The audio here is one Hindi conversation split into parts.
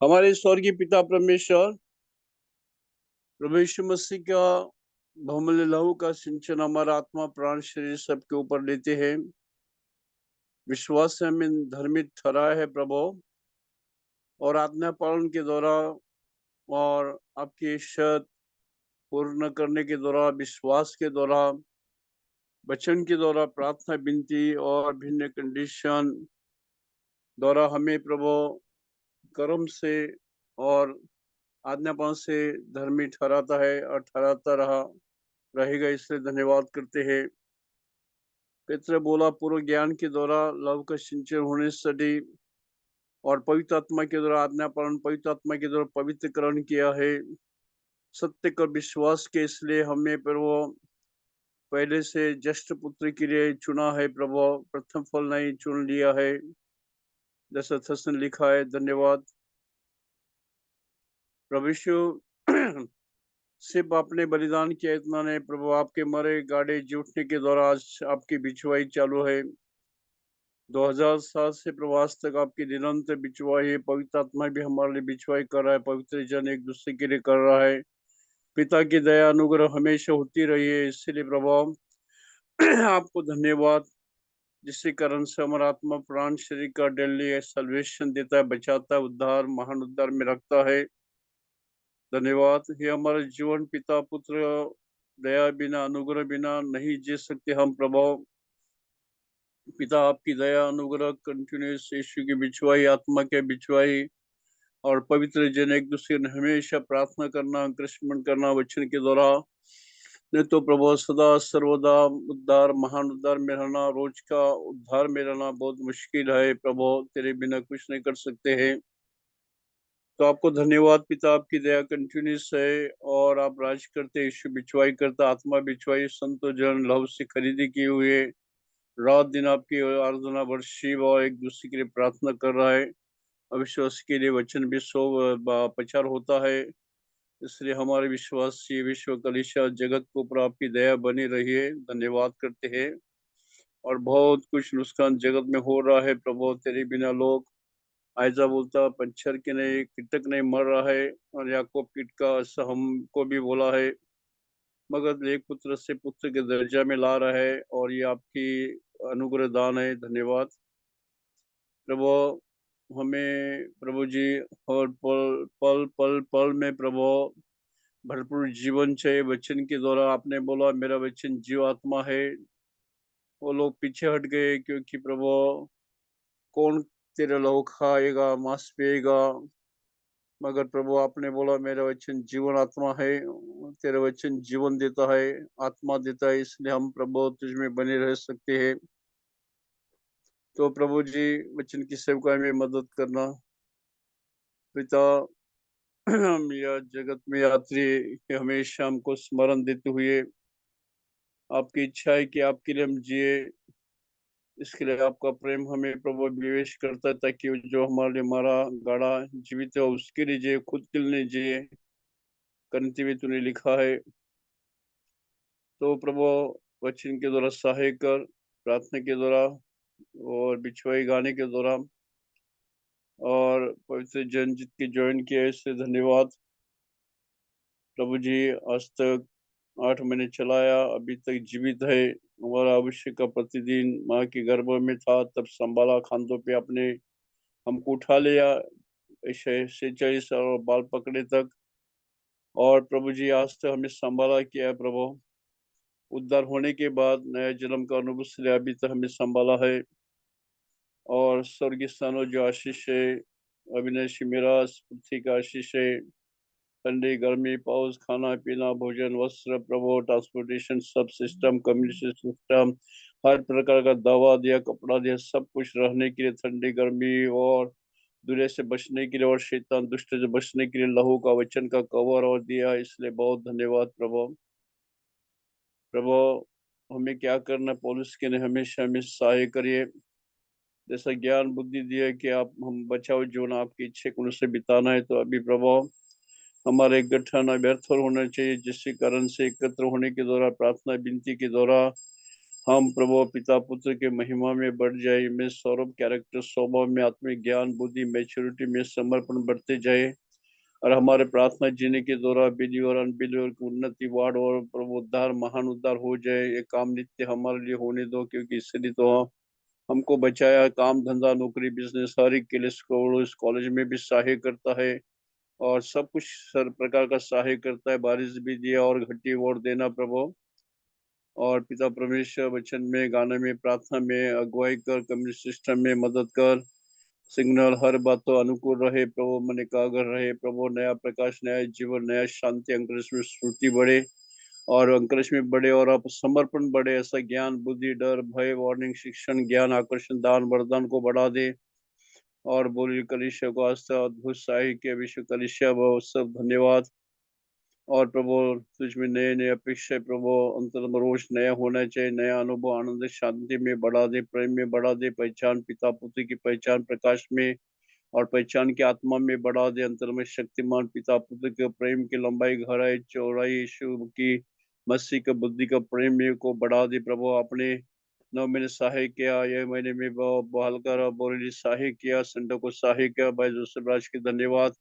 हमारे स्वर्गीय पिता परमेश्वर, प्रभु यीशु मसीह का बहुमूल्य लहू का सिंचन हमारा आत्मा प्राण शरीर सबके ऊपर लेते हैं। विश्वास से हमें धर्मी ठहराया है प्रभु, और आज्ञा पालन के द्वारा और आपकी शर्त पूर्ण करने के द्वारा, विश्वास के द्वारा, वचन के द्वारा, प्रार्थना विनती और भिन्न कंडीशन द्वारा हमें प्रभु कर्म से और आज्ञा पालन से धर्मी ठहराता है और ठहराता रहेगा। इसलिए धन्यवाद करते हैं। पित्र बोला पूर्व ज्ञान के द्वारा लव का सिंचन होने से और पवित्र आत्मा के द्वारा आज्ञा पालन, पवित्र आत्मा के द्वारा पवित्रकरण किया है, सत्य का विश्वास के। इसलिए हमें प्रभु पहले से ज्येष्ठ पुत्र के लिए चुना है प्रभु, प्रथम फल नहीं चुन लिया है, जैसा थसन लिखा है। धन्यवाद प्रभु यीशु सिर्फ आपने बलिदान किया इतना नहीं प्रभु, आपके मरे गाड़े जी उठने के द्वारा आज आपकी बिछवाई चालू है। 2000 साल से प्रवास तक आपकी निरंतर बिछवाई है। पवित्र आत्मा भी हमारे लिए बिछवाई कर रहा है, पवित्र जन एक दूसरे के लिए कर रहा है। पिता की दया अनुग्रह हमेशा होती रही है। इसलिए प्रभु आपको धन्यवाद, जिसके कारण से हमारा आत्मा प्राण शरीर का डेली सल्वेशन देता है, बचाता है, उद्धार महान उद्धार में रखता है। धन्यवाद। ये हमारे जीवन पिता पुत्र दया बिना, अनुग्रह बिना नहीं जी सकते हम प्रभु। पिता आपकी दया अनुग्रह कंटिन्यूस यीशु की बिछवाई, आत्मा के बिछवाई और पवित्र जन एक दूसरे ने हमेशा प्रार्थना करना, कृष्ण करना वचन के द्वारा, नहीं तो प्रभु सदा सर्वदा उद्धार महान उद्धार में रहना, रोज का उद्धार में रहना बहुत मुश्किल है प्रभु, तेरे बिना कुछ नहीं कर सकते हैं। तो आपको धन्यवाद पिता, आपकी दया कंटिन्यूस है और आप राज करते, यीशु बिछवाई करता, आत्मा बिछवाई, संतो जन लव से खरीदी किए हुए रात दिन आपकी आराधना वर्षिप और एक दूसरे के लिए प्रार्थना कर रहा है। अविश्वास के लिए वचन भी सो प्रचार होता है। इसलिए हमारे विश्वास ये विश्व कलिशा जगत के ऊपर आपकी दया बनी रही है। धन्यवाद करते हैं। और बहुत कुछ नुकसान जगत में हो रहा है प्रभु, तेरे बिना लोग आयजा बोलता पंचर के नहीं, कीटक नहीं मर रहा है, और याकूब कीट का ऐसा हमको भी बोला है, मगर एक पुत्र से पुत्र के दर्जा में ला रहा है, और ये आपकी अनुग्रह दान है। धन्यवाद प्रभु। हमें प्रभु जी और पल पल पल पल में प्रभु भरपूर जीवन चाहिए। वचन के द्वारा आपने बोला मेरा वचन जीव आत्मा है। वो लोग पीछे हट गए, क्योंकि प्रभु कौन तेरा लहू खाएगा, मांस पिएगा, मगर प्रभु आपने बोला मेरा वचन जीवन आत्मा है, तेरा वचन जीवन देता है, आत्मा देता है। इसलिए हम प्रभु तुझ में बने रह सकते हैं। तो प्रभु जी वचन की सेवकाई में मदद करना पिता। हम या जगत में यात्री हमेशा हमको स्मरण देते हुए आपकी इच्छा है कि आपके लिए हम जिए, इसके लिए आपका प्रेम हमें प्रभु विवेश करता है, ताकि जो हमारे लिए मारा गाड़ा जीवित है उसके लिए जिए, खुद के लिए नहीं जिए। करते हुए तूने लिखा है। तो प्रभु वचन के द्वारा सहाय कर, प्रार्थना के द्वारा और बिछवाई गाने के द्वारा और पवित्र जन जितके ज्वाइन किया, इससे धन्यवाद प्रभु जी। आज तक 8 महीने चलाया, अभी तक जीवित है। हमारा अवश्य का प्रतिदिन माँ के गर्भ में था तब संभाला, खांदों पे आपने हमको उठा लिया, 46 और बाल पकड़े तक। और प्रभु जी आज तक हमें संभाला किया है प्रभु। उद्धार होने के बाद नया जन्म का अनुभव से अभी तक हमें संभाला है। और स्वर्गीय स्थानों जो आशीष है, अविनाशी मिरास पृथ्वी का आशीष है, ठंडी गर्मी पाउस, खाना पीना भोजन वस्त्र प्रभु, ट्रांसपोर्टेशन सब सिस्टम, कम्युनिकेशन सिस्टम, हर प्रकार का दवा दिया, कपड़ा दिया, सब कुछ रहने के लिए, ठंडी गर्मी और दूल्हे से बचने के लिए और शैतान दुष्ट से बचने के लिए लहू का वचन का कवर और दिया। इसलिए बहुत धन्यवाद प्रभु। प्रभु हमें क्या करना, पौलुस के ने हमेशा हमें सहाय करिए, जैसा ज्ञान बुद्धि दिया कि आप हम बचाओ जीवन आपकी इच्छा को उनसे बिताना है। तो अभी प्रभु हमारे गठन व्यर्थ होना चाहिए, जिसके कारण से एकत्र होने के द्वारा, प्रार्थना विनती के द्वारा हम प्रभु पिता पुत्र के महिमा में बढ़ जाए, में सौरभ कैरेक्टर स्वभाव में आत्मिक ज्ञान बुद्धि मैच्योरिटी में समर्पण बढ़ते जाए और हमारे प्रार्थना जीने के द्वारा बिलीवर अनबिलीवर की उन्नति वार्ड और प्रभु उद्धार महान उद्धार हो जाए। ये काम नित्य हमारे लिए होने दो, क्योंकि इसलिए तो हमको बचाया। काम धंधा नौकरी बिजनेस हर एक के लिए इस कॉलेज में भी सहाय करता है और सब कुछ सर प्रकार का सहाय करता है। बारिश भी दिया और घटी वोट देना प्रभु। और पिता परमेश्वर वचन में गाने में प्रार्थना में अगुवाई कर, कम्युनिस्ट सिस्टम में मदद कर, सिग्नल हर बात तो अनुकूल रहे प्रभु, मन एकाग्र रहे प्रभु। नया प्रकाश नया जीवन नया शांति अंकुरिश में स्फूर्ति बढ़े और अंकुरिश में बढ़े और आप समर्पण बढ़े। ऐसा ज्ञान बुद्धि डर भय वार्निंग शिक्षण ज्ञान आकर्षण दान वरदान को बढ़ा दे और बोली कलिसिया को आस्था अद्भुत साहित्य विश्व कलिसिया वो सब धन्यवाद। और प्रभु तुझ में नए नए अपेक्षा प्रभु अंतर में रोज नया होना चाहिए। नया अनुभव आनंद शांति में बढ़ा दे, प्रेम में बढ़ा दे, पहचान पिता पुत्र की पहचान प्रकाश में और पहचान की आत्मा में बढ़ा दे। अंतर में शक्तिमान पिता पुत्र के प्रेम की लंबाई गहराई चौड़ाई यीशु की मसीह का बुद्धि का प्रेम में को बढ़ा दे प्रभु। अपने 9 महीने सहाय किया, यह महीने में बहाल कर बोली सहाय किया, संडे को सहाय किया। भाई जोसेफ राज की धन्यवाद।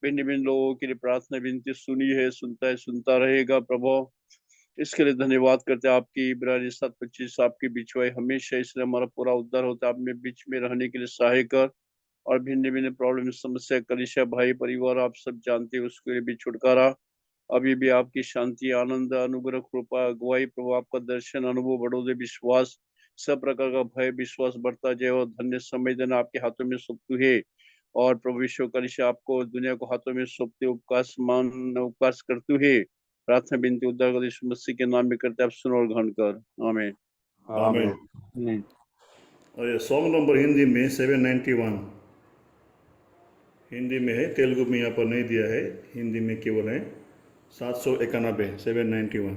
भिन्न भिन्न लोगों के लिए प्रार्थना विनती सुनी है, सुनता है, सुनता रहेगा प्रभु। इसके लिए धन्यवाद करते हैं। आपकी इब्रानी 7:25 आपकी बिछवाई हमेशा, इसलिए हमारा पूरा उद्धार होता है। आप में बीच में रहने के लिए सहाय कर और भिन्न भिन्न प्रॉब्लम समस्या कलिसिया भाई परिवार आप सब जानते हैं, उसके लिए भी छुटकारा। अभी भी आपकी शांति आनंद अनुग्रह कृपा अगुवाई प्रभु आपका दर्शन अनुभव बढ़ोदे विश्वास सब प्रकार का भय विश्वास बढ़ता जाए और धन्य समय देना आपके हाथों में सौंपती है। और प्रभु विश्व कलिसिया आपको दुनिया को हाथों में सौंपते उपकाश मान उपकाश करते हुए प्रार्थना बिनती उद्धार यीशु मसीह के नाम में करते आप सुनो और ग्रहण कर। आमीन आमीन। और ये सॉन्ग नंबर हिंदी में 791 हिंदी में है, तेलुगु में यहाँ पर नहीं दिया है, हिंदी में केवल है 791 791।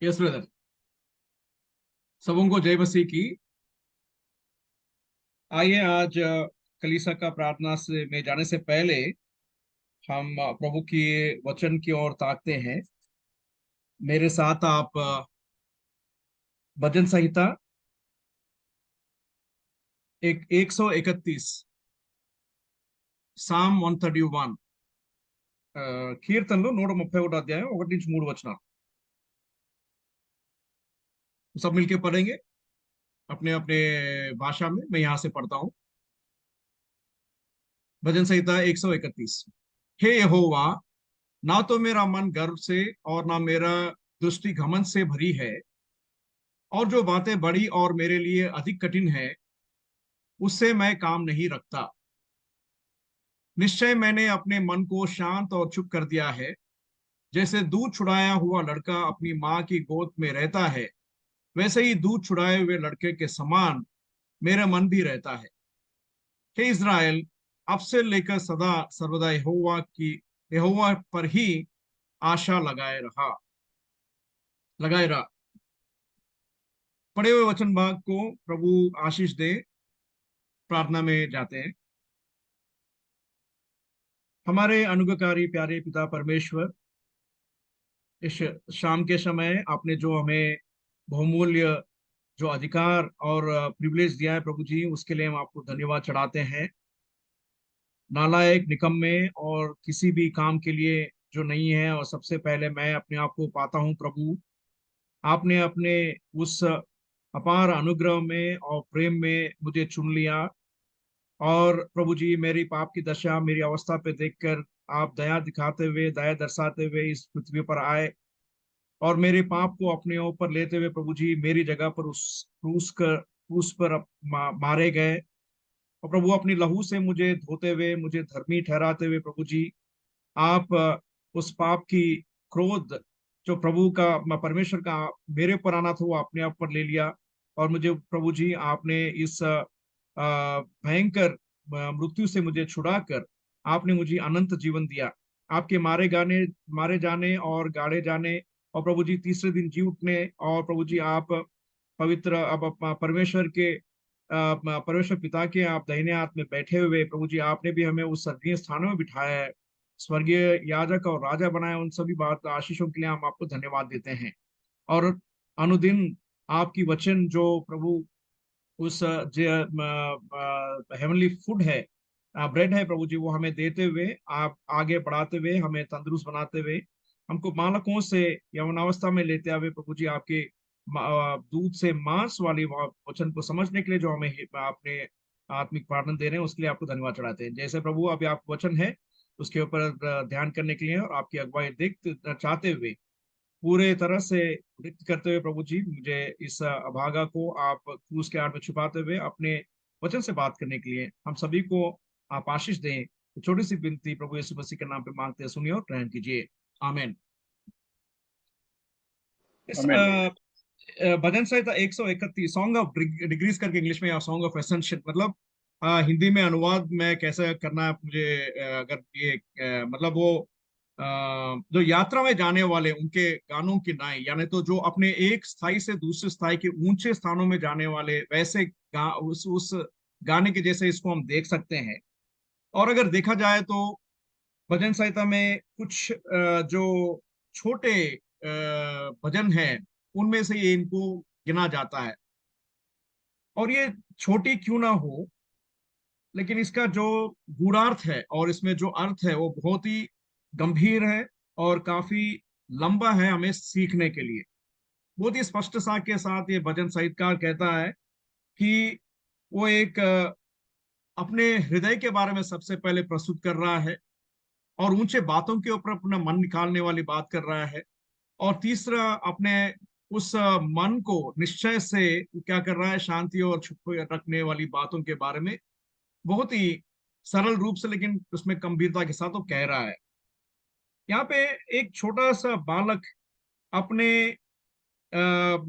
Yes brother. सबों को जय मसीह की। आइए आज कलीसिया का प्रार्थना से में जाने से पहले हम प्रभु की वचन की ओर ताकते हैं। मेरे साथ आप भजन संहिता 131 సామ్ 131 కీర్తనలు 131 అధ్యాయం 1 నుంచి 3 వచనాలు सब मिलके पढ़ेंगे अपने अपने भाषा में। मैं यहां से पढ़ता हूँ। भजन संहिता 131। हे यहोवा, ना तो मेरा मन गर्व से और ना मेरा दृष्टि घमंड से भरी है, और जो बातें बड़ी और मेरे लिए अधिक कठिन है उससे मैं काम नहीं रखता। निश्चय मैंने अपने मन को शांत और चुप कर दिया है। जैसे दूध छुड़ाया हुआ लड़का अपनी माँ की गोद में रहता है, वैसे ही दूध छुड़ाए हुए लड़के के समान मेरा मन भी रहता है। हे इज़राइल, अब से लेकर सदा सर्वदा यहोवा पर ही आशा लगाए रहा। पढ़े हुए वचन भाग को प्रभु आशीष दे। प्रार्थना में जाते हैं। हमारे अनुग्रहकारी प्यारे पिता परमेश्वर, इस शाम के समय आपने जो हमें बहुमूल्य जो अधिकार और प्रिविलेज दिया है प्रभु जी, उसके लिए हम आपको धन्यवाद चढ़ाते हैं। नालायक, निकम्मे और किसी भी काम के लिए जो नहीं है, और सबसे पहले मैं अपने आप को पाता हूँ प्रभु, आपने अपने उस अपार अनुग्रह में और प्रेम में मुझे चुन लिया। और प्रभु जी, मेरी पाप की दशा, मेरी अवस्था पे देखकर आप दया दिखाते हुए, दया दर्शाते हुए इस पृथ्वी पर आए, और मेरे पाप को अपने ऊपर लेते हुए प्रभु जी मेरी जगह पर उस क्रूस पर मारे गए। और प्रभु अपनी लहू से मुझे धोते हुए, मुझे धर्मी ठहराते हुए प्रभु जी, आप उस पाप की क्रोध जो प्रभु का, परमेश्वर का मेरे ऊपर आना था, वो अपने आप पर ले लिया। और मुझे प्रभु जी आपने इस भयंकर मृत्यु से मुझे छुड़ाकर आपने मुझे अनंत जीवन दिया। आपके मारे जाने और गाड़े जाने, और प्रभु जी तीसरे दिन जी उठने, और प्रभु जी आप पवित्र अब परमेश्वर पिता के आप दाहिने हाथ में बैठे हुए प्रभु जी, आपने भी हमें उस स्वर्गीय स्थानों में बिठाया है, स्वर्गीय याजक और राजा बनाया। उन सभी बात आशीषों के लिए हम आपको धन्यवाद देते हैं। और अनुदिन आपकी वचन जो प्रभु उस हेवनली फूड है, ब्रेड है प्रभु जी, वो हमें देते हुए, आप आगे बढ़ाते हुए, हमें तंदुरुस्त बनाते हुए, हमको बालकों से यौवनावस्था में लेते हुए प्रभु जी आपके दूध से मांस वाली वचन को समझने के लिए जो हमें आपने आत्मिक पालन दे रहे हैं, उसके लिए आपको धन्यवाद चढ़ाते हैं। जैसे प्रभु अभी आप वचन है उसके ऊपर ध्यान करने के लिए और आपकी अगुवाई चाहते हुए पूरे तरह से नृत्य करते हुए प्रभु जी, मुझे इस अभागा को आप क्रूस के आड़ में छुपाते हुए अपने वचन से बात करने के लिए हम सभी को आप आशीष दें। छोटी सी विनती प्रभु यीशु मसीह के नाम पे मांगते हैं, सुनिए और ग्रहण कीजिए। आमीन। इस भजन संहिता 131 सॉन्ग ऑफ डिग्रीज करके इंग्लिश में, या सॉन्ग ऑफ एसेंशियल, मतलब हिंदी में अनुवाद में कैसे करना है मुझे, अगर ये मतलब वो जो यात्रा में जाने वाले उनके गानों की नाई, यानी तो जो अपने एक स्थाई से दूसरे स्थाई के ऊंचे स्थानों में जाने वाले वैसे उस गाने के जैसे इसको हम देख सकते हैं। और अगर देखा जाए तो भजन संहिता में कुछ जो छोटे भजन हैं, उनमें से ये इनको गिना जाता है। और ये छोटी क्यों ना हो, लेकिन इसका जो गूढ़ार्थ है और इसमें जो अर्थ है वो बहुत ही गंभीर है और काफी लंबा है हमें सीखने के लिए। बहुत ही स्पष्ट सा के साथ ये भजन साहित्यकार कहता है कि वो एक अपने हृदय के बारे में सबसे पहले प्रस्तुत कर रहा है, और ऊंचे बातों के ऊपर अपना मन निकालने वाली बात कर रहा है। और तीसरा, अपने उस मन को निश्चय से क्या कर रहा है, शांति और छुप रखने वाली बातों के बारे में बहुत ही सरल रूप से लेकिन उसमें गंभीरता के साथ वो कह रहा है। यहाँ पे एक छोटा सा बालक अपने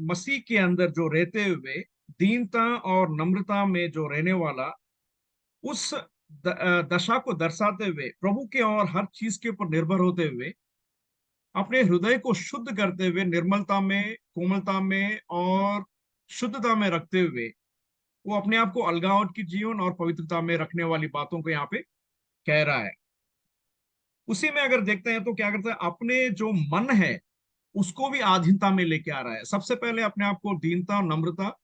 मसीह के अंदर जो रहते हुए दीनता और नम्रता में जो रहने वाला, उस दशा को दर्शाते हुए प्रभु के और हर चीज के ऊपर निर्भर होते हुए अपने हृदय को शुद्ध करते हुए, निर्मलता में, कोमलता में और शुद्धता में रखते हुए, वो अपने आप को अलगावट की जीवन और पवित्रता में रखने वाली बातों को यहाँ पे कह रहा है। उसी में अगर देखते हैं तो क्या करता है, अपने जो मन है उसको भी आधीनता में लेके आ रहा है। सबसे पहले अपने आप को दीनता और नम्रता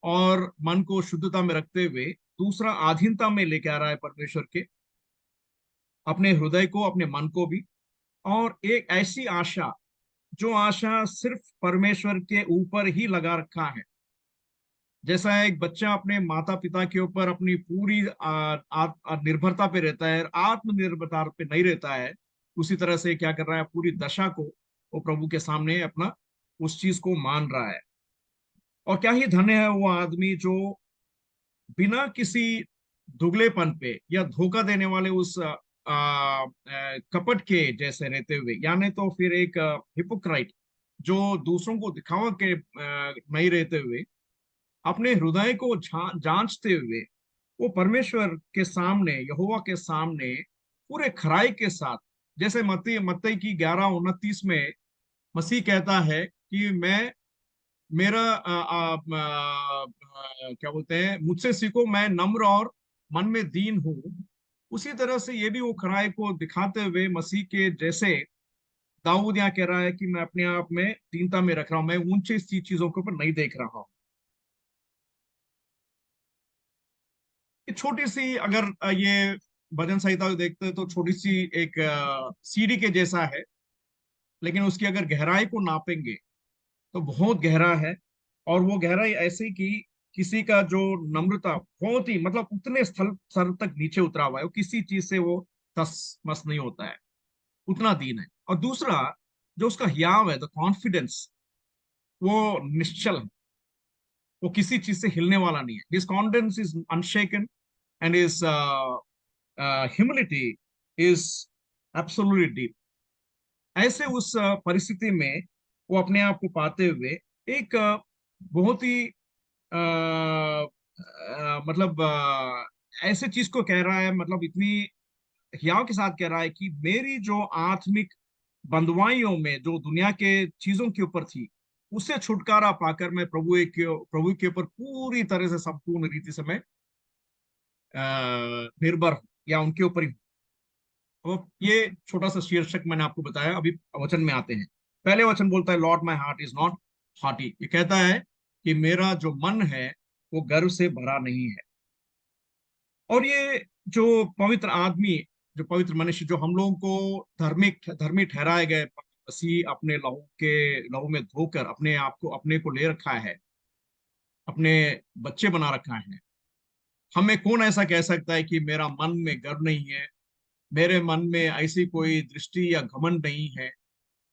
और मन को शुद्धता में रखते हुए, दूसरा आधीनता में लेके आ रहा है परमेश्वर के, अपने हृदय को, अपने मन को भी। और एक ऐसी आशा, जो आशा सिर्फ परमेश्वर के ऊपर ही लगा रखा है। जैसा एक बच्चा अपने माता पिता के ऊपर अपनी पूरी निर्भरता पे रहता है, आत्मनिर्भरता पे नहीं रहता है, उसी तरह से क्या कर रहा है, पूरी दशा को वो प्रभु के सामने अपना उस चीज को मान रहा है। और क्या ही धन्य है वो आदमी जो बिना किसी दुगलेपन पे या धोखा देने वाले उस कपट के जैसे रहते हुए, यानी तो फिर एक हिपोक्राइट जो दूसरों को दिखावा के नहीं रहते हुए, अपने हृदय को जांचते हुए, वो परमेश्वर के सामने, यहोवा के सामने पूरे खराई के साथ, जैसे मत्ती मत्ती की 11:29 में मसीह कहता है कि मैं मेरा क्या बोलते हैं, मुझसे सीखो, मैं नम्र और मन में दीन हूँ। उसी तरह से ये भी वो खराई को दिखाते हुए मसीह के जैसे दाऊद यहाँ कह रहा है कि मैं अपने आप में दीनता में रख रहा हूं, मैं ऊंचे चीजों के ऊपर नहीं देख रहा हूं। ये छोटी सी अगर ये भजन संहिता को देखते हैं तो छोटी सी एक सीढ़ी के जैसा है, लेकिन उसकी अगर गहराई को नापेंगे तो बहुत गहरा है। और वो गहराई ऐसे कि किसी का जो नम्रता बहुत ही, मतलब उतने स्थल स्तर तक नीचे उतरा हुआ है, वो किसी चीज से वो तस मस नहीं होता है, उतना दीन है। और दूसरा, जो उसका हियाव है, द कॉन्फिडेंस, वो निश्चल है, वो किसी चीज से हिलने वाला नहीं है। His confidence is अनशेकन and his humility is absolutely deep. ऐसे उस परिस्थिति में वो अपने आप को पाते हुए एक बहुत ही मतलब ऐसे चीज को कह रहा है, मतलब इतनी हियाव के साथ कह रहा है कि मेरी जो आत्मिक बंधुआइयों में जो दुनिया के चीजों के ऊपर थी, उससे छुटकारा पाकर मैं प्रभु के ऊपर पूरी तरह से संपूर्ण रीति से मैं निर्भर हूं, या उनके ऊपर ही हूं। तो ये छोटा सा शीर्षक मैंने आपको बताया। अभी वचन में आते हैं। पहले वचन बोलता है, lord my heart is not haughty. ये कहता है कि मेरा जो मन है वो गर्व से भरा नहीं है। और ये जो पवित्र आदमी, जो पवित्र मनुष्य, जो हम लोगों को धार्मिक धर्मी ठहराए गए, मसीह अपने लहू में धोकर अपने आप को, अपने को ले रखा है, अपने बच्चे बना रखा है। हमें कौन ऐसा कह सकता है कि मेरा मन में गर्व नहीं है, मेरे मन में ऐसी कोई दृष्टि या घमंड नहीं है,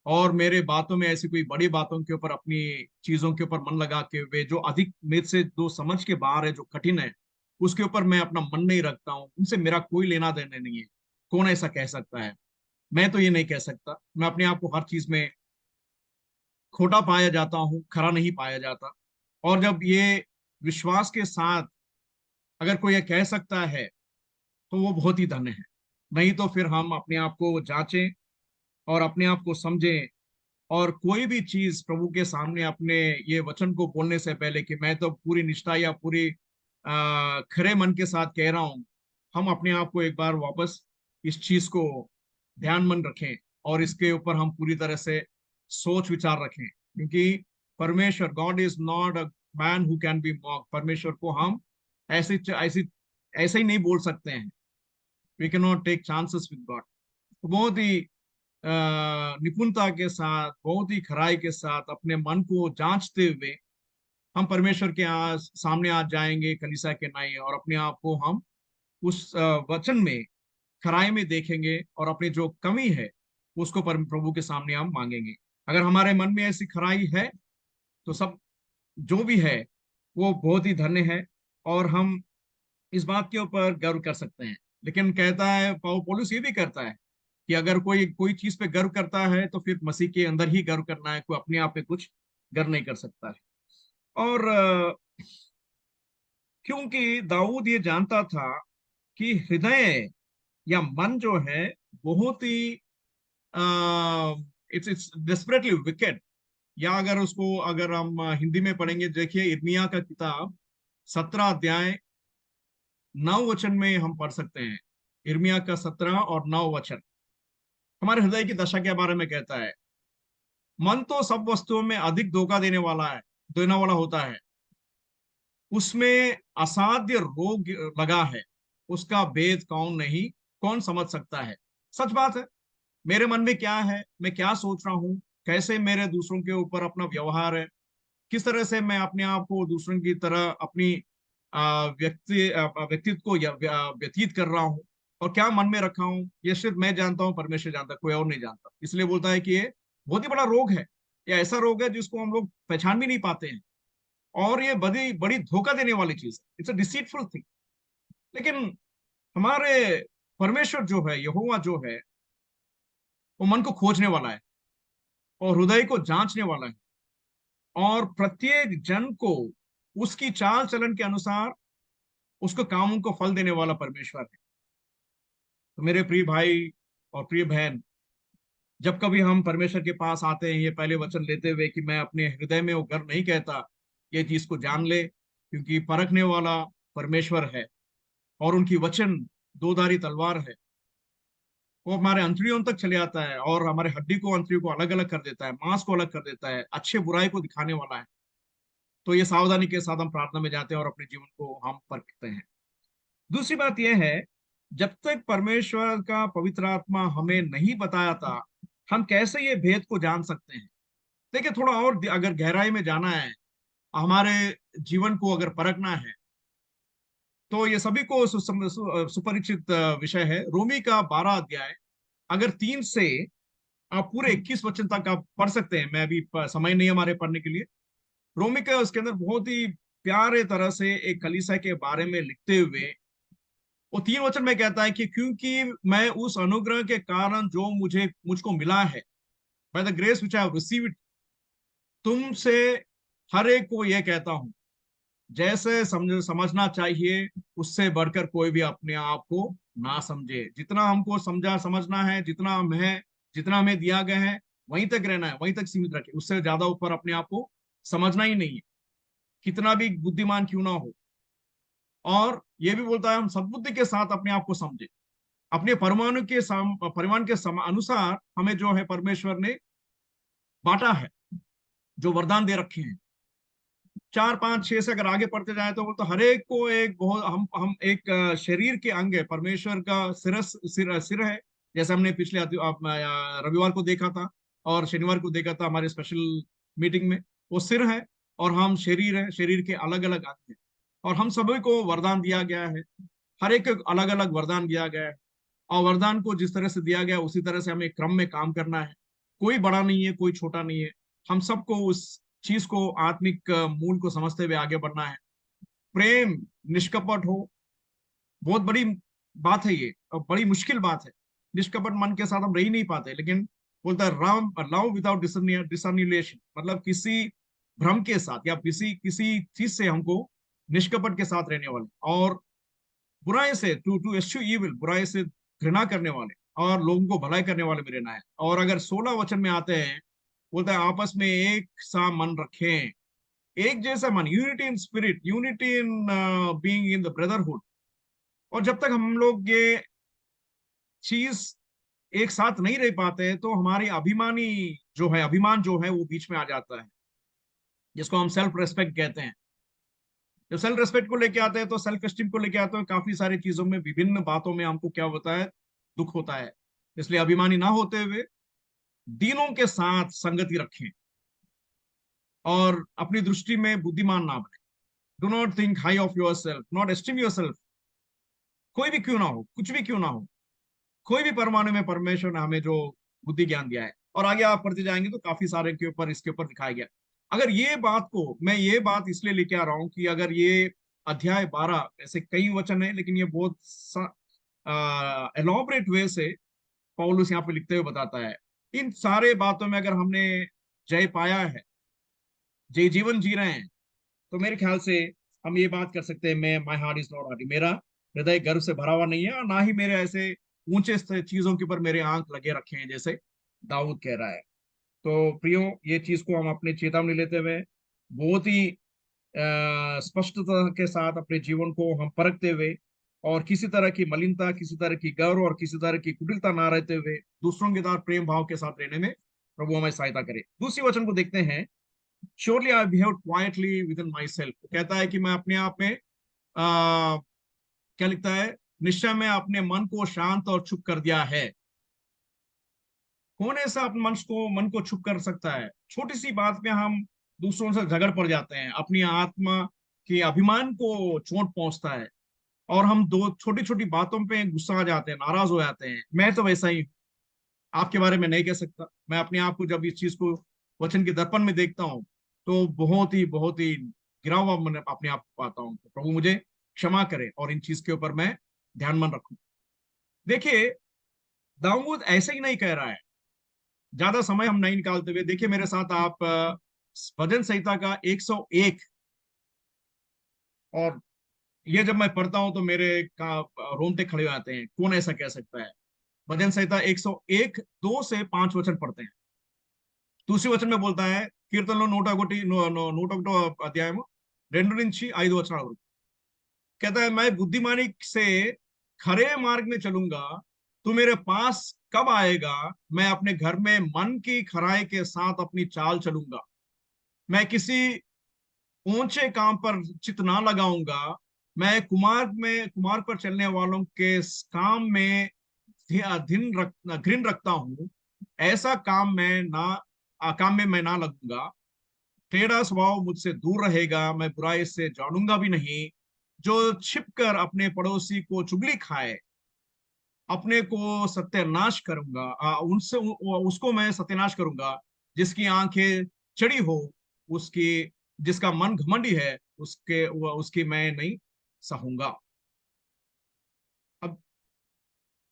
और मेरे बातों में ऐसी कोई बड़ी बातों के ऊपर, अपनी चीजों के ऊपर मन लगा के हुए, जो अधिक मेरे से जो समझ के बाहर है, जो कठिन है, उसके ऊपर मैं अपना मन नहीं रखता हूँ, उनसे मेरा कोई लेना देना नहीं है। कौन ऐसा कह सकता है? मैं तो ये नहीं कह सकता। मैं अपने आप को हर चीज में खोटा पाया जाता हूँ, खरा नहीं पाया जाता। और जब ये विश्वास के साथ अगर कोई ये कह सकता है तो वो बहुत ही धन्य है। नहीं तो फिर हम अपने आप को जांचें और अपने आप को समझें, और कोई भी चीज प्रभु के सामने अपने ये वचन को बोलने से पहले कि मैं तो पूरी निष्ठा या पूरी खरे मन के साथ कह रहा हूं, हम अपने आप को एक बार वापस इस चीज को ध्यान मन रखें और इसके ऊपर हम पूरी तरह से सोच विचार रखें। क्योंकि परमेश्वर, God is not a man who can be mock. परमेश्वर को हम ऐसे ऐसे ऐसे ही नहीं बोल सकते हैं। We can not take chances with God. बहुत ही निपुणता के साथ, बहुत ही खराई के साथ, अपने मन को जांचते हुए हम परमेश्वर के सामने आ जाएंगे कलीसिया के नाई, और अपने आप को हम उस वचन में खराई में देखेंगे, और अपनी जो कमी है उसको प्रभु के सामने हम मांगेंगे। अगर हमारे मन में ऐसी खराई है तो सब जो भी है वो बहुत ही धन्य है, और हम इस बात के ऊपर गर्व कर सकते हैं। लेकिन कहता है पौलुस ये भी करता है कि अगर कोई कोई चीज पे गर्व करता है तो फिर मसीह के अंदर ही गर्व करना है, कोई अपने आप पे कुछ गर्व नहीं कर सकता है। और क्योंकि दाऊद ये जानता था कि हृदय या मन जो है बहुत ही इट्स डेस्परेटली विकेड। या अगर उसको अगर हम हिंदी में पढ़ेंगे, देखिए इर्मिया का किताब 17 अध्याय 9 वचन में हम पढ़ सकते हैं। इर्मिया का 17 और 9 वचन हमारे हृदय की दशा के बारे में कहता है। मन तो सब वस्तुओं में अधिक धोखा देने वाला होता है, उसमें असाध्य रोग लगा है, उसका भेद कौन समझ सकता है। सच बात है, मेरे मन में क्या है, मैं क्या सोच रहा हूँ, कैसे मेरे दूसरों के ऊपर अपना व्यवहार है, किस तरह से मैं अपने आप को दूसरों की तरह अपनी व्यक्तित्व को व्यतीत कर रहा हूँ, और क्या मन में रखा हूँ, ये सिर्फ मैं जानता हूँ, परमेश्वर जानता, कोई और नहीं जानता। इसलिए बोलता है कि ये बहुत ही बड़ा रोग है, ये ऐसा रोग है जिसको हम लोग पहचान भी नहीं पाते हैं, और ये बड़ी बड़ी धोखा देने वाली चीज है। It's a deceitful thing. लेकिन हमारे परमेश्वर जो है, यहोवा जो है, वो मन को खोजने वाला है और हृदय को जांचने वाला है, और प्रत्येक जन को उसकी चाल चलन के अनुसार उसको कामों को फल देने वाला परमेश्वर है। तो मेरे प्रिय भाई और प्रिय बहन, जब कभी हम परमेश्वर के पास आते हैं ये पहले वचन लेते हुए कि मैं अपने हृदय में वो गर्व नहीं कहता, ये चीज को जान ले, क्योंकि परखने वाला परमेश्वर है, और उनकी वचन दो-धारी तलवार है। वो हमारे अंतड़ियों तक चले आता है, और हमारे हड्डी को अंतड़ियों को अलग अलग कर देता है, मांस को अलग कर देता है, अच्छे बुराई को दिखाने वाला है। तो ये सावधानी के साथ हम प्रार्थना में जाते हैं और अपने जीवन को हम परखते हैं। दूसरी बात यह है, जब तक परमेश्वर का पवित्र आत्मा हमें नहीं बताया था, हम कैसे ये भेद को जान सकते हैं। देखिए, थोड़ा और अगर गहराई में जाना है, हमारे जीवन को अगर परखना है, तो ये सभी को सुपरिचित विषय है। रोमी का 12 अध्याय, अगर 3 से आप पूरे 21 वचन तक आप पढ़ सकते हैं। मैं अभी समय नहीं है हमारे पढ़ने के लिए। रोमी का उसके अंदर बहुत ही प्यारे तरह से एक कलीसिया के बारे में लिखते हुए वो 3 वचन में कहता है कि क्योंकि मैं उस अनुग्रह के कारण जो मुझको मिला है, by the grace which I have received, तुमसे हर एक को यह कहता हूं, जैसे समझना चाहिए, उससे बढ़कर कोई भी अपने आप को ना समझे। जितना हमको समझना है, जितना हम है, जितना हमें दिया गया है, वहीं तक रहना है, वहीं तक सीमित रखे। उससे ज्यादा ऊपर अपने आप को समझना ही नहीं है, कितना भी बुद्धिमान क्यों ना हो। और ये भी बोलता है हम सद्बुद्धि के साथ अपने आप को समझे। अपने परिमाण के अनुसार हमें जो है परमेश्वर ने बांटा है, जो वरदान दे रखे हैं। 4 5 6 से अगर आगे पढ़ते जाए तो वो तो हर एक को एक बहुत हम एक शरीर के अंग है। परमेश्वर का सिर है, जैसे हमने पिछले रविवार को देखा था और शनिवार को देखा था हमारे स्पेशल मीटिंग में। वो सिर है और हम शरीर है, शरीर के अलग अलग अंग है, और हम सभी को वरदान दिया गया है। हर एक अलग अलग वरदान दिया गया है, और वरदान को जिस तरह से दिया गया उसी तरह से हमें क्रम में काम करना है। कोई बड़ा नहीं है, कोई छोटा नहीं है। हम सबको उस चीज को, आत्मिक मूल को समझते हुए आगे बढ़ना है। प्रेम निष्कपट हो, बहुत बड़ी बात है ये, और बड़ी मुश्किल बात है। निष्कपट मन के साथ हम रह ही नहीं पाते। लेकिन बोलता है राम लव विदाउट डिसर्निलेशन, मतलब किसी भ्रम के साथ या किसी किसी चीज से हमको निष्कपट के साथ रहने वाले, और बुराई से टू एश्यू इविल, बुराई से घृणा करने वाले और लोगों को भलाई करने वाले में रहना है। और अगर 16 वचन में आते हैं, बोलता है आपस में एक सा मन रखें, एक जैसा मन, unity in spirit, unity in being in the brotherhood. और जब तक हम लोग ये चीज एक साथ नहीं रह पाते तो हमारी अभिमान जो है वो बीच में आ जाता है, जिसको हम सेल्फ रेस्पेक्ट कहते हैं। जब सेल्फ रेस्पेक्ट को लेके आते हैं, तो सेल्फ एस्टीम को लेके आते हैं, काफी सारी चीजों में, विभिन्न बातों में हमको क्या होता है, दुख होता है। इसलिए अभिमानी ना होते हुए दीनों के साथ संगति रखें, और अपनी दृष्टि में बुद्धिमान ना बने। Do not think high of your self, not esteem your self. कोई भी क्यों ना हो, कुछ भी क्यों ना हो, कोई भी परमाणु में परमेश्वर ने हमें जो बुद्धि ज्ञान दिया है। और आगे आप पढ़ते जाएंगे तो काफी सारे के ऊपर इसके ऊपर दिखाया गया। अगर ये बात को, मैं ये बात इसलिए लेके आ रहा हूं कि अगर ये अध्याय 12, ऐसे कई वचन है लेकिन ये बहुत एलॉबरेट वे से पौलुस यहाँ पे लिखते हुए बताता है। इन सारे बातों में अगर हमने जय पाया है, जय जीवन जी रहे हैं, तो मेरे ख्याल से हम ये बात कर सकते हैं, मैं माई हार्ट इज नॉट हार्टी, मेरा हृदय गर्व से भरा हुआ नहीं है, और ना ही मेरे ऐसे ऊंचे चीजों के ऊपर मेरे आंख लगे रखे हैं, जैसे दाऊद कह रहा है। तो प्रियो, ये चीज को हम अपनी चेतावनी लेते हुए बहुत ही स्पष्टता के साथ अपने जीवन को हम परखते हुए, और किसी तरह की मलिनता, किसी तरह की गर्व और किसी तरह की कुटिलता ना रहते हुए दूसरों के साथ प्रेम भाव के साथ रहने में प्रभु हमें सहायता करे। दूसरी वचन को देखते हैं। Surely I behave quietly with in my self, कहता है कि मैं अपने आप में क्या लिखता है, निश्चय में अपने मन को शांत और चुप कर दिया है। कौन ऐसा अपने मन को चुप कर सकता है? छोटी सी बात में हम दूसरों से झगड़ पड़ जाते हैं, अपनी आत्मा के अभिमान को चोट पहुंचता है, और हम दो छोटी छोटी बातों पे गुस्सा आ जाते हैं, नाराज हो जाते हैं। मैं तो वैसा ही हूं। आपके बारे में नहीं कह सकता। मैं अपने आप को जब इस चीज को वचन के दर्पण में देखता हूँ तो बहुत ही गिरा हुआ मन अपने आप को पाता हूँ। तो प्रभु मुझे क्षमा करे और इन चीज के ऊपर मैं ध्यान मन रखूं। देखिए, दाऊद ऐसे ही नहीं कह रहा है। ज्यादा समय हम नहीं निकालते हुए देखिए मेरे साथ आप भजन संहिता का 101, और ये जब मैं पढ़ता हूं तो मेरे का रोंगटे खड़े हो जाते हैं। कौन ऐसा कह सकता है? भजन संहिता 101 2 से 5 वचन पढ़ते हैं। दूसरी वचन में बोलता है, కీర్తనలో 101 అధ్యాయము 2 నుంచి 5 వచనాల వరకు। कहता है, मैं बुद्धिमानी से खरे मार्ग में चलूंगा, तू मेरे पास कब आएगा? मैं अपने घर में मन की खराई के साथ अपनी चाल चलूंगा। मैं किसी ऊंचे काम पर चित ना लगाऊंगा। मैं कुमार पर चलने वालों के काम में घृण रखता हूँ। ऐसा काम में मैं ना लगूंगा। टेढ़ा स्वभाव मुझसे दूर रहेगा। मैं बुराई से जानूंगा भी नहीं। जो छिपकर अपने पड़ोसी को चुगली खाए, अपने को सत्यानाश करूंगा, उसको मैं सत्यानाश करूंगा। जिसकी आंखें चढ़ी हो, उसकी जिसका मन घमंडी है, उसकी मैं नहीं सहूंगा। अब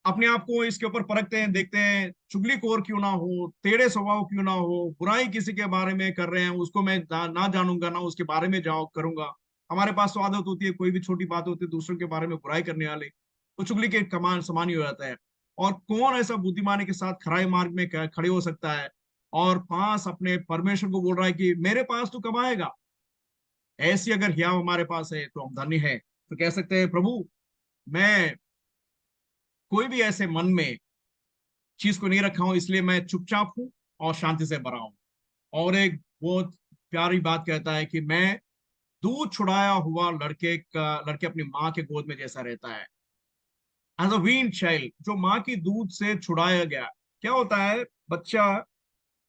अपने आप को इसके ऊपर परखते हैं, देखते हैं, चुगलीखोर क्यों ना हो, टेढ़े स्वभाव क्यों ना हो, बुराई किसी के बारे में कर रहे हैं उसको मैं ना जानूंगा, ना उसके बारे में जाओ करूंगा। हमारे पास तो आदत होती है, कोई भी छोटी बात होती है दूसरों के बारे में बुराई करने वाले, तो चुगली के कमान समान ही हो जाता है। और कौन ऐसा बुद्धिमानी के साथ खराई मार्ग में खड़े हो सकता है और पास अपने परमेश्वर को बोल रहा है कि मेरे पास तू कब आएगा? ऐसी अगर हियाव हमारे पास है तो हम धन्य है। तो कह सकते हैं, प्रभु मैं कोई भी ऐसे मन में चीज को नहीं रखा हूं, इसलिए मैं चुपचाप हूं और शांति से भरा हूं। और एक बहुत प्यारी बात कहता है कि मैं दूध छुड़ाया हुआ लड़के अपनी माँ के गोद में जैसा रहता है। एज अ वीन चाइल्ड, जो माँ की दूध से छुड़ाया गया। क्या होता है, बच्चा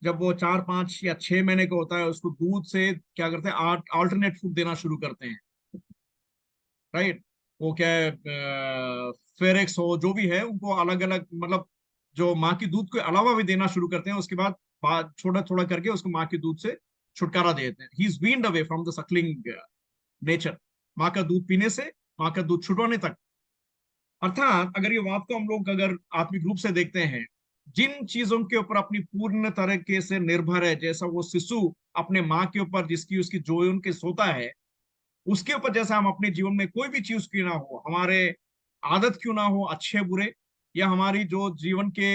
जब वो 4 5 या 6 महीने का होता है, उसको दूध से क्या करते हैं, अल्टरनेट फूड देना शुरू करते हैं। राइट? वो क्या है, फेरेक्स हो जो भी है, उनको अलग अलग, मतलब जो माँ की दूध के अलावा भी देना शुरू करते हैं। उसके बाद छोटा थोड़ा करके उसको माँ की दूध से छुटकारा देते हैं। He is weaned away from the suckling nature, माँ का दूध पीने से, माँ का दूध छुटवाने तक। अर्थात अगर ये बात को हम लोग अगर आत्मिक रूप से देखते हैं, जिन चीजों के ऊपर अपनी पूर्ण तरीके से निर्भर है, जैसा वो शिशु अपने माँ के ऊपर जिसकी उसकी जोन के सोता है, उसके ऊपर जैसा हम अपने जीवन में कोई भी चीज क्यों ना हो, हमारे आदत क्यों ना हो, अच्छे बुरे, या हमारी जो जीवन के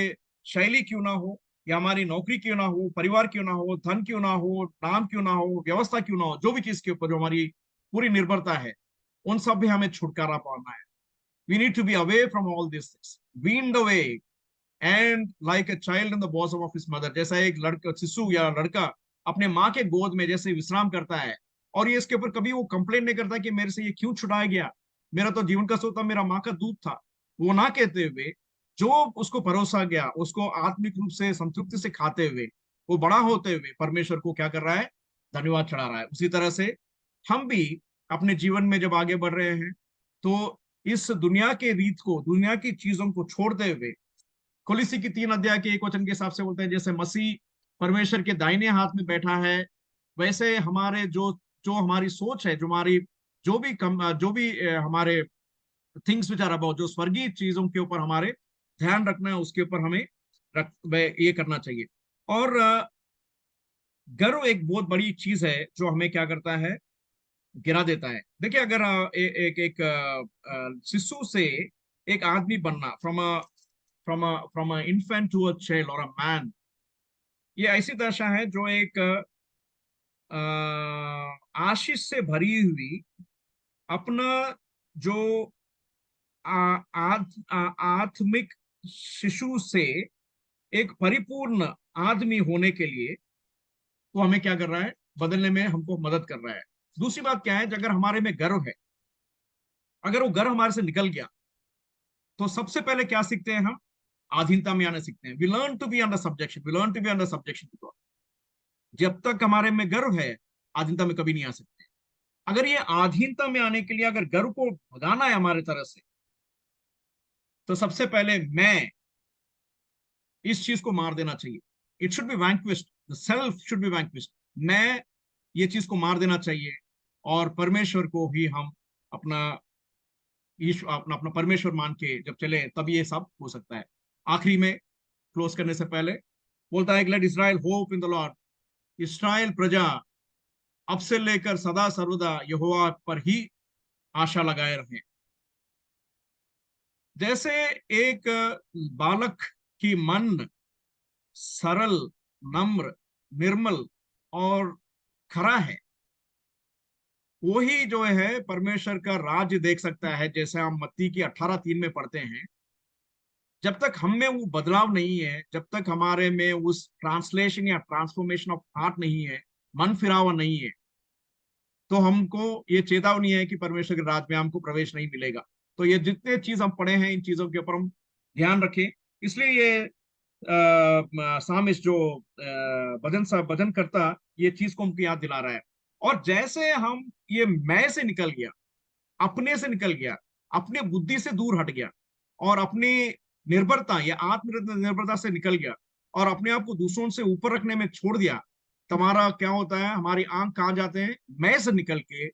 शैली क्यों ना हो, या हमारी नौकरी क्यों ना हो, परिवार क्यों ना हो, धन क्यों ना हो, नाम क्यों ना हो, व्यवस्था क्यों ना हो, जो भी चीज के ऊपर जो हमारी पूरी निर्भरता है, उन सब भी हमें छुटकारा पाना है। We need to be away from all this things, weaned away and like a child in the bosom of his mother. जैसा एक लड़का, शिशु या लड़का अपने माँ के गोद में जैसे विश्राम करता है, और ये इसके ऊपर कभी वो कंप्लेन नहीं करता कि मेरे से ये क्यों छुड़ाया गया, मेरा तो जीवन का सोता मेरा माँ का दूध था। वो ना कहते हुए, जो उसको परोसा गया उसको आत्मिक रूप से संतृप्ति से खाते हुए, वो बड़ा होते हुए परमेश्वर को क्या कर रहा है, धन्यवाद चढ़ा रहा है। उसी तरह से हम भी अपने जीवन में जब आगे बढ़ रहे हैं, तो इस दुनिया के रीत को, दुनिया की चीजों को छोड़ते हुए, कोलिसी की 3 अध्याय के 1 वचन के हिसाब से बोलते हैं, जैसे मसीह परमेश्वर के दाहिने हाथ में बैठा है, वैसे हमारे जो जो हमारी सोच है, जो भी हमारे थिंग्स विच आर अबाउट, जो स्वर्गीय चीजों के ऊपर हमारे ध्यान रखना है, उसके ऊपर हमें ये करना चाहिए। और गर्व एक बहुत बड़ी चीज है जो हमें क्या करता है, गिरा देता है। देखिए, अगर एक शिशु से एक आदमी बनना, from a infant to a child और अ मैन, ये ऐसी दशा है जो एक आशीष से भरी हुई, अपना जो आत्मिक शिशु से एक परिपूर्ण आदमी होने के लिए वो हमें क्या कर रहा है, बदलने में हमको मदद कर रहा है। दूसरी बात क्या है, अगर हमारे में गर्व है, अगर वो गर्व हमारे से निकल गया, तो सबसे पहले क्या सीखते हैं हम, अधीनता में आने सीखते हैं। We learn to be under subjection, we learn to be under subjection to God. जब तक हमारे में गर्व है, अधीनता में कभी नहीं आ सकते। अगर ये अधीनता में आने के लिए अगर गर्व को भगाना है हमारे तरफ से, तो सबसे पहले मैं इस चीज को मार देना चाहिए। It should be vanquished, the self should be vanquished. मैं ये चीज को मार देना चाहिए, और परमेश्वर को ही हम अपना ईश्वर, अपना अपना परमेश्वर मान के जब चले, तब ये सब हो सकता है। आखिरी में क्लोज करने से पहले बोलता है, let Israel hope in the Lord. इस्राएल प्रजा अब से लेकर सदा सर्वदा यहोवा पर ही आशा लगाए रखें। जैसे एक बालक की मन सरल, नम्र, निर्मल और खरा है, वही जो है परमेश्वर का राज्य देख सकता है। जैसे हम मत्ती की 18:3 में पढ़ते हैं, जब तक हम में वो बदलाव नहीं है, जब तक हमारे में उस ट्रांसलेशन या ट्रांसफॉर्मेशन ऑफ हार्ट नहीं है, मन फिरावा नहीं है, तो हमको ये चेतावनी है कि परमेश्वर के राज में हमको प्रवेश नहीं मिलेगा। तो ये जितने चीज हम पढ़े हैं, इन चीजों के ऊपर हम ध्यान रखें। इसलिए ये सामिस जो भजन करता, ये चीज को हमको याद दिला रहा है। और जैसे हम ये मैं से निकल गया, अपने से निकल गया, अपने बुद्धि से दूर हट गया, और अपनी निर्भरता या आत्मनिर्भरता से निकल गया, और अपने आप को दूसरों से ऊपर रखने में छोड़ दिया, तुम्हारा क्या होता है, हमारी आंख कहाँ जाते हैं, मैं से निकल के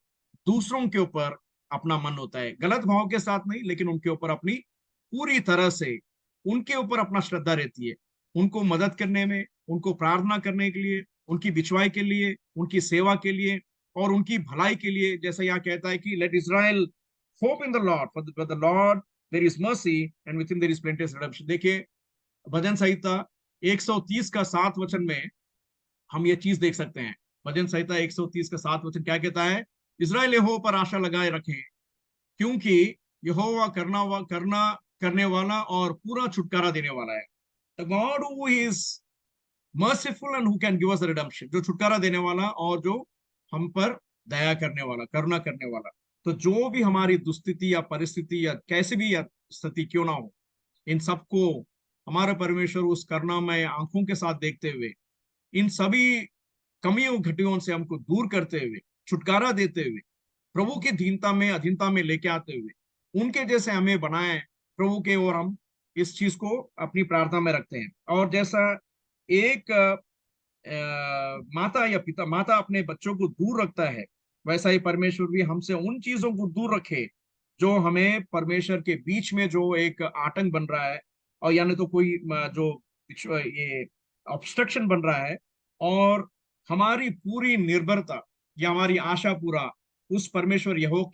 दूसरों के ऊपर अपना मन होता है। गलत भाव के साथ नहीं, लेकिन उनके ऊपर अपनी पूरी तरह से, उनके ऊपर अपना श्रद्धा रहती है, उनको मदद करने में, उनको प्रार्थना करने के लिए, उनकी बिछवाई के लिए, उनकी सेवा के लिए, और उनकी भलाई के लिए। जैसा यहाँ कहता है कि let Israel hope in the lord, for the lord there is mercy and with him there is plenty redemption. देखिए, भजन संहिता 130 का 7 वचन में हम ये चीज देख सकते हैं। भजन संहिता 130 का 7 वचन क्या कहता है, इज़राइल यहोवा पर आशा लगाए रखें, क्योंकि यहोवा करने वाला और पूरा छुटकारा देने वाला है। The God who is merciful and who can give us redemption, जो छुटकारा देने वाला और जो हम पर दया करने वाला, करुणा करने वाला। तो जो भी हमारी दुस्थिति या परिस्थिति या कैसे भी या स्थिति क्यों ना हो, इन सबको हमारे परमेश्वर उस करुणामय आंखों के साथ देखते हुए, इन सभी कमियों घटियों से हमको दूर करते हुए, छुटकारा देते हुए, प्रभु की दीनता में, अधीनता में लेके आते हुए, उनके जैसे हमें बनाए प्रभु के। और हम इस चीज को अपनी प्रार्थना में रखते हैं। और जैसा एक माता या पिता, माता अपने बच्चों को दूर रखता है, वैसा ही परमेश्वर भी हमसे उन चीजों को दूर रखे जो हमें परमेश्वर के बीच में जो एक आतंक बन रहा है, और यानी तो कोई जो ये ऑब्स्ट्रक्शन बन रहा है। और हमारी पूरी निर्भरता या हमारी आशा पूरा उस परमेश्वर यहोवा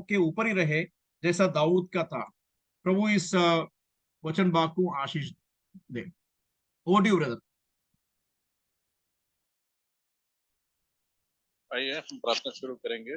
के ऊपर ही रहे, जैसा दाऊद का था। प्रभु इस वचन भाग को आशीष दे। Over to you brother. आइए हम प्रार्थना शुरू करेंगे।